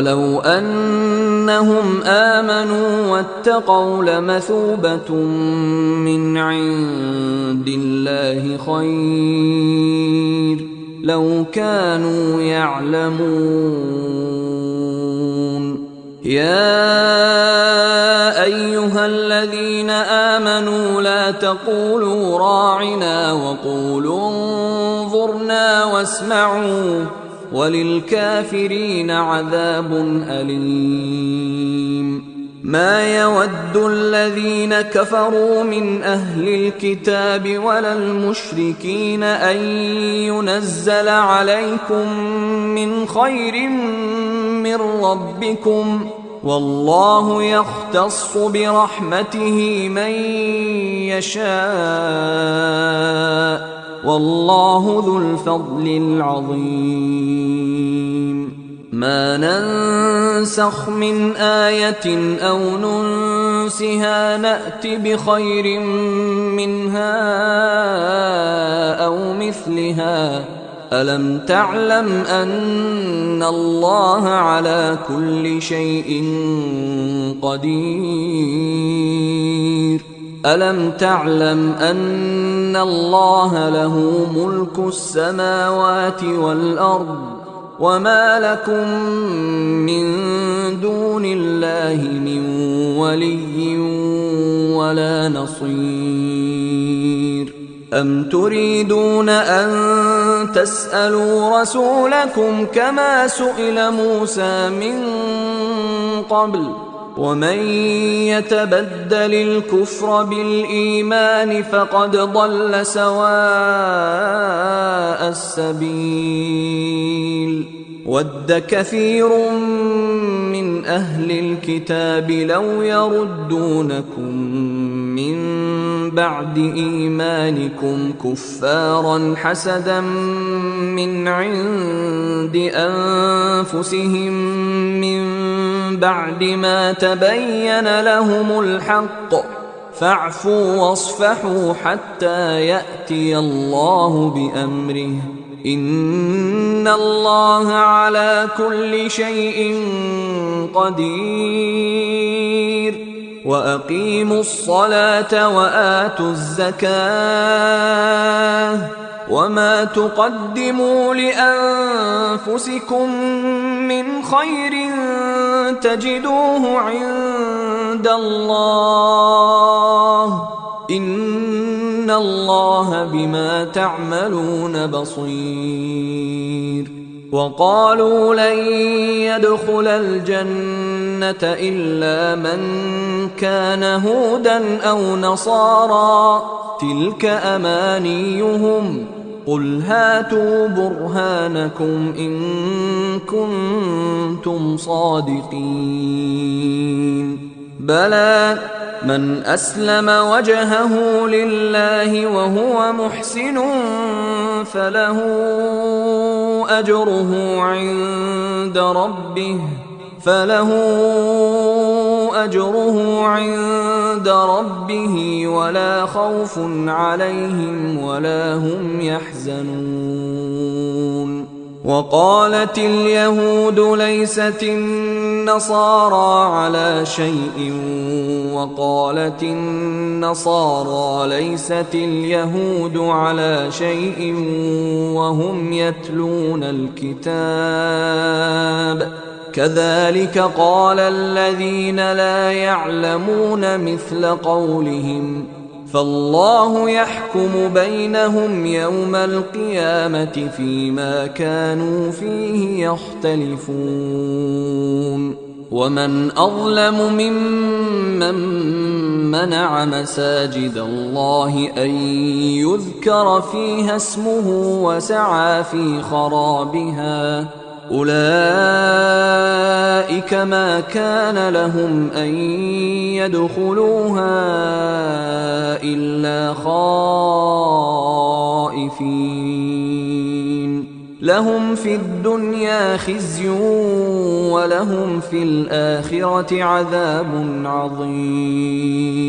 ولو أنهم آمنوا واتقوا لمثوبة من عند الله خير لو كانوا يعلمون. يا أيها الذين آمنوا لا تقولوا راعنا وقولوا انظرنا واسمعوا وللكافرين عذاب أليم. ما يود الذين كفروا من أهل الكتاب ولا المشركين أن ينزل عليكم من خير من ربكم والله يختص برحمته من يشاء والله ذو الفضل العظيم. ما ننسخ من آية أو ننسها نأت بخير منها أو مثلها ألم تعلم أن الله على كل شيء قدير؟ ألم تعلم أن الله له ملك السماوات والأرض وما لكم من دون الله من ولي ولا نصير؟ أم تريدون أن تسألوا رسولكم كما سئل موسى من قبل ومن يتبدل الكفر بالإيمان فقد ضل سواء السبيل. ود كثير من أهل الكتاب لو يردونكم من بعد إيمانكم كفارا حسدا من عند أنفسهم من بعد ما تبين لهم الحق فاعفوا واصفحوا حتى يأتي الله بأمره إن الله على كل شيء قدير. وأقيموا الصلاة وآتوا الزكاة وما تقدموا لأنفسكم من خير تجدوه عند الله إن الله بما تعملون بصير. وقالوا لن يدخل الجنة إلا من كان هودا أو نصارى تلك أمانيهم قل هاتوا برهانكم إن كنتم صادقين. بلى من أسلم وجهه لله وهو محسن فله أجره عند ربه ولا خوف عليهم ولا هم يحزنون. وقالت اليهود ليست النصارى على شيء وقالت النصارى ليست اليهود على شيء وهم يتلون الكتاب كذلك قال الذين لا يعلمون مثل قولهم فالله يحكم بينهم يوم القيامة فيما كانوا فيه يختلفون. ومن أظلم ممن منع مساجد الله أن يذكر فيها اسمه وسعى في خرابها أولئك ما كان لهم أن يدخلوها إلا خائفين لهم في الدنيا خزي ولهم في الآخرة عذاب عظيم.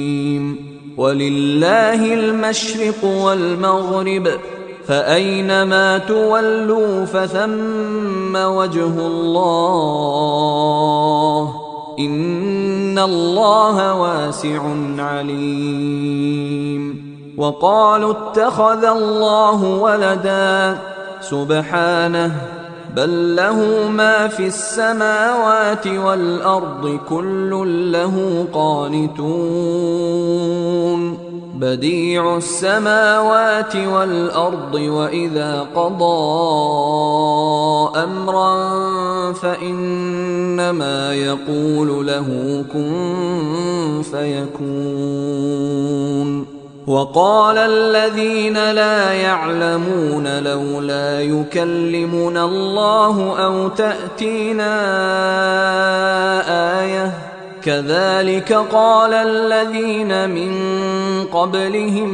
ولله المشرق والمغرب فأينما تولوا فثم وجه الله إن الله واسع عليم. وقالوا اتخذ الله ولدا سبحانه بل له ما في السماوات والأرض كل له قانتون بديع السماوات والأرض وإذا قضى أمرا فإنما يقول له كن فيكون. وقال الذين لا يعلمون لولا يكلمنا الله أو تأتينا آية كذلك قال الذين من قبلهم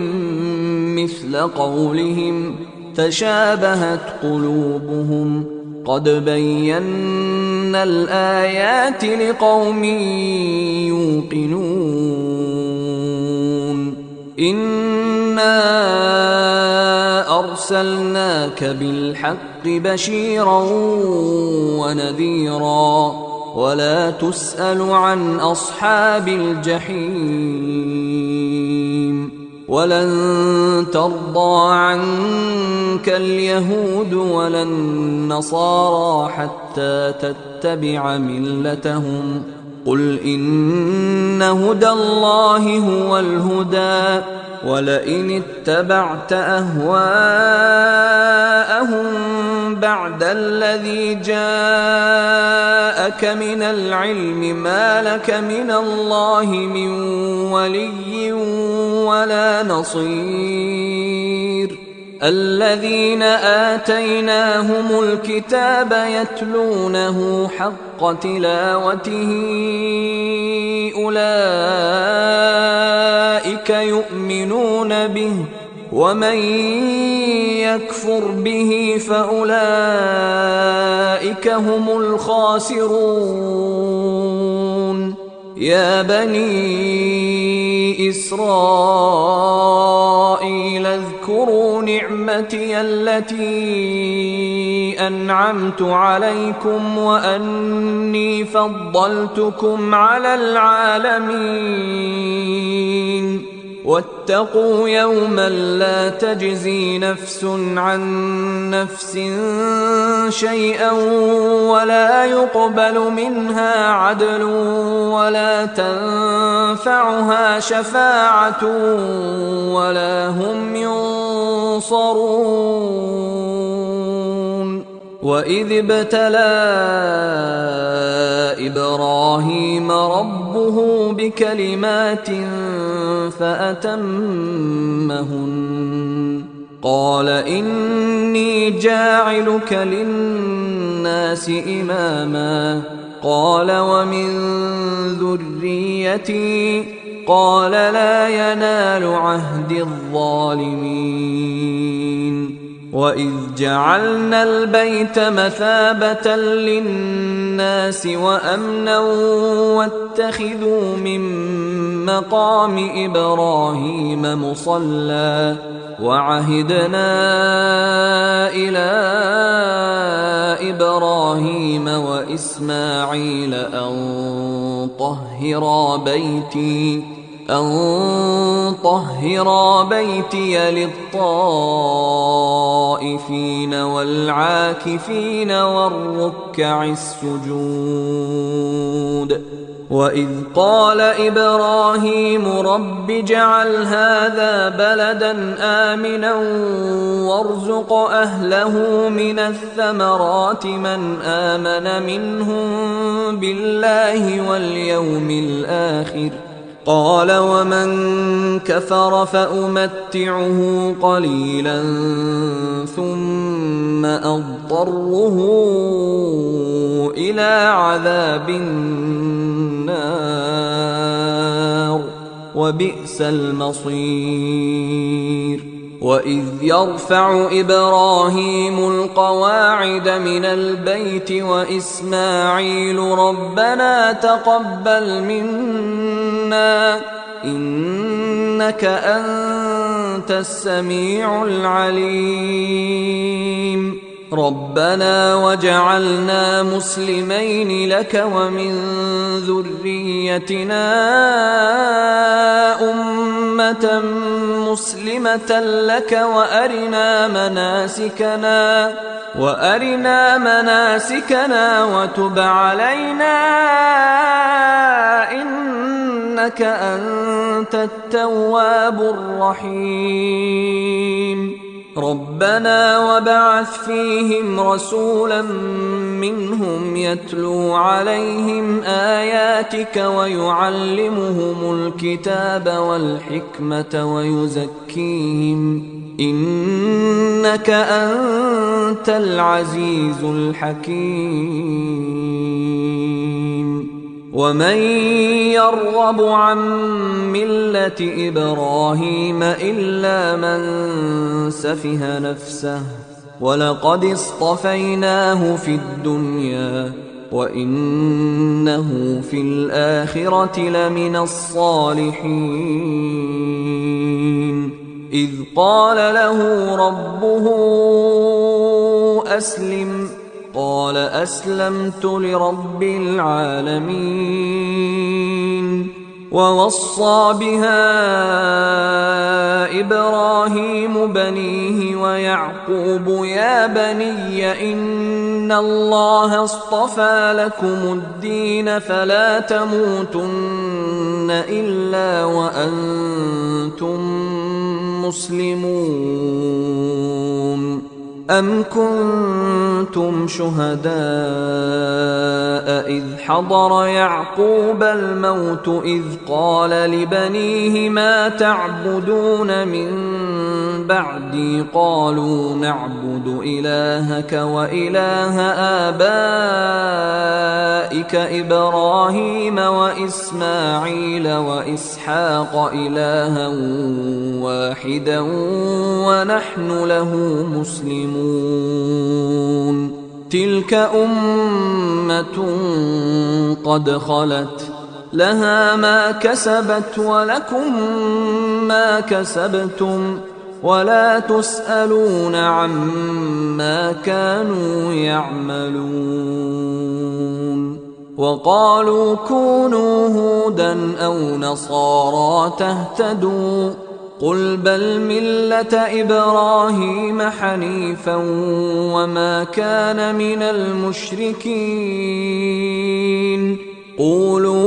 مثل قولهم تشابهت قلوبهم قد بينا الآيات لقوم يوقنون. إنا أرسلناك بالحق بشيرا ونذيرا ولا تسأل عن أصحاب الجحيم. ولن ترضى عنك اليهود ولا النصارى حتى تتبع ملتهم قل إن هدى الله هو الهدى ولئن اتبعت أهواءهم بعد الذي جاءك من العلم ما لك من الله من ولي ولا نصير. الذين آتيناهم الكتاب يتلونه حق تلاوته أولئك يؤمنون به ومن يكفر به فأولئك هم الخاسرون. يا بني إسرائيل اذكروا نعمتي التي أنعمت عليكم وأني فضلتكم على العالمين. واتقوا يوما لا تجزي نفس عن نفس شيئا ولا يقبل منها عدل ولا تنفعها شفاعة ولا هم ينصرون. وإذ ابتلى إبراهيم ربه بكلمات فأتمهن قال إني جاعلك للناس إماما قال ومن ذريتي قال لا ينال عهد الظالمين. وإذ جعلنا البيت مثابة للناس وأمنا واتخذوا من مقام إبراهيم مصلى وعهدنا إلى إبراهيم وإسماعيل أن طهرا بيتي للطائفين والعاكفين والركع السجود. وإذ قال إبراهيم رب اجعل هذا بلدا آمنا وارزق أهله من الثمرات من آمن منهم بالله واليوم الآخر قال ومن كفر فأمتعه قليلا ثم أضطره إلى عذاب النار وبئس المصير. وإذ يرفع إبراهيم القواعد من البيت وإسماعيل ربنا تقبل منا إنك إنك أنت السميع العليم. ربنا وجعلنا مسلمين لك ومن ذريتنا أمة مسلمة لك وأرنا مناسكنا وتب علينا إنك أنت التواب الرحيم. ربنا وابعث فيهم رسولا منهم يتلو عليهم آياتك ويعلمهم الكتاب والحكمة ويزكيهم إنك أنت العزيز الحكيم. ومن يرغب عن ملة إبراهيم إلا من سفه نفسه ولقد اصطفيناه في الدنيا وإنه في الآخرة لمن الصالحين. إذ قال له ربه أسلم قال أسلمت لرب العالمين. ووصى بها إبراهيم بنيه ويعقوب يا بني إن الله اصطفى لكم الدين فلا تموتن إلا وأنتم مسلمون. أم كنتم شهداء إذ حضر يعقوب الموت إذ قال لبنيه ما تعبدون من بعدي قالوا نعبد إلهك وإله آبائك إبراهيم وإسماعيل وإسحاق إلها واحدا ونحن له مسلمون. تلك أمة قد خلت لها ما كسبت ولكم ما كسبتم ولا تسألون عما كانوا يعملون. وقالوا كونوا هودا أو نصارى تهتدوا قل بل ملة إبراهيم حنيفا وما كان من المشركين. قولوا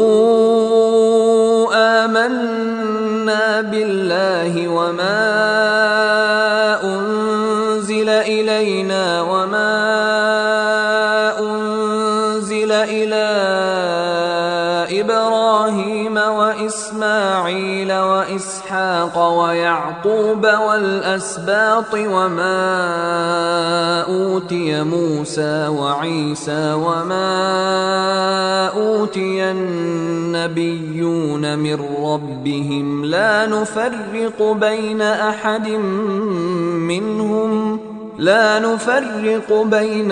آمنا بالله وما أنزل إلينا وما أنزل إلى إبراهيم وإسماعيل وإسحاق ويعقوب والأسباط وما أوتي موسى وعيسى وما أوتي النبيون من ربهم لا نفرق بين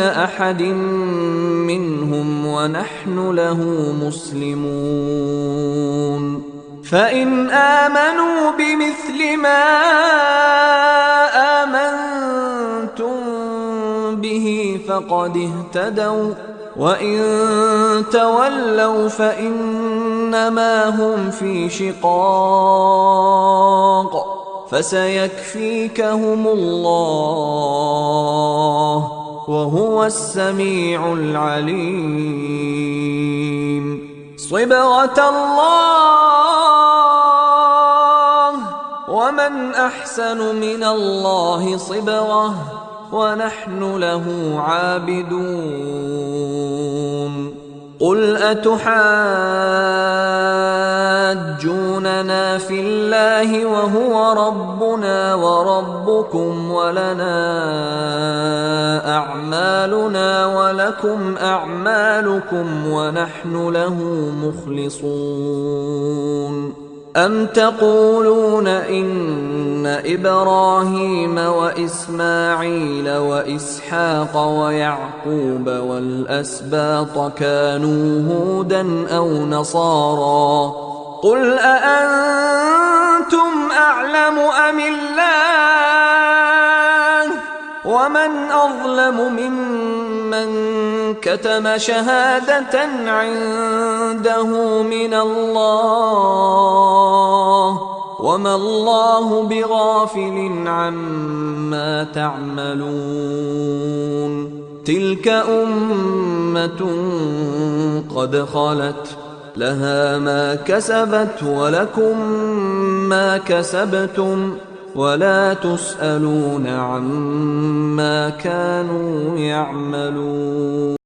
أحد منهم ونحن له مسلمون. فإن آمنوا بمثل ما آمنتم به فقد اهتدوا وإن تولوا فإنما هم في شقاق فسيكفيكهم الله وهو السميع العليم. صبغة الله ومن أحسن من الله صبغة ونحن له عابدون. قل أتحاجوننا في الله وهو ربنا وربكم ولنا أعمالنا ولكم أعمالكم ونحن له مخلصون. أم تقولون إن إبراهيم وإسماعيل وإسحاق ويعقوب والأسباط كانوا هودا أو نصارى قل أأنتم أعلم أم الله ومن أظلم ممن كتم شهادة عنده من الله وما الله بغافل عما تعملون تلك أمة قد خلت لها ما كسبت ولكم ما كسبتم ولا تسألون عما كانوا يعملون.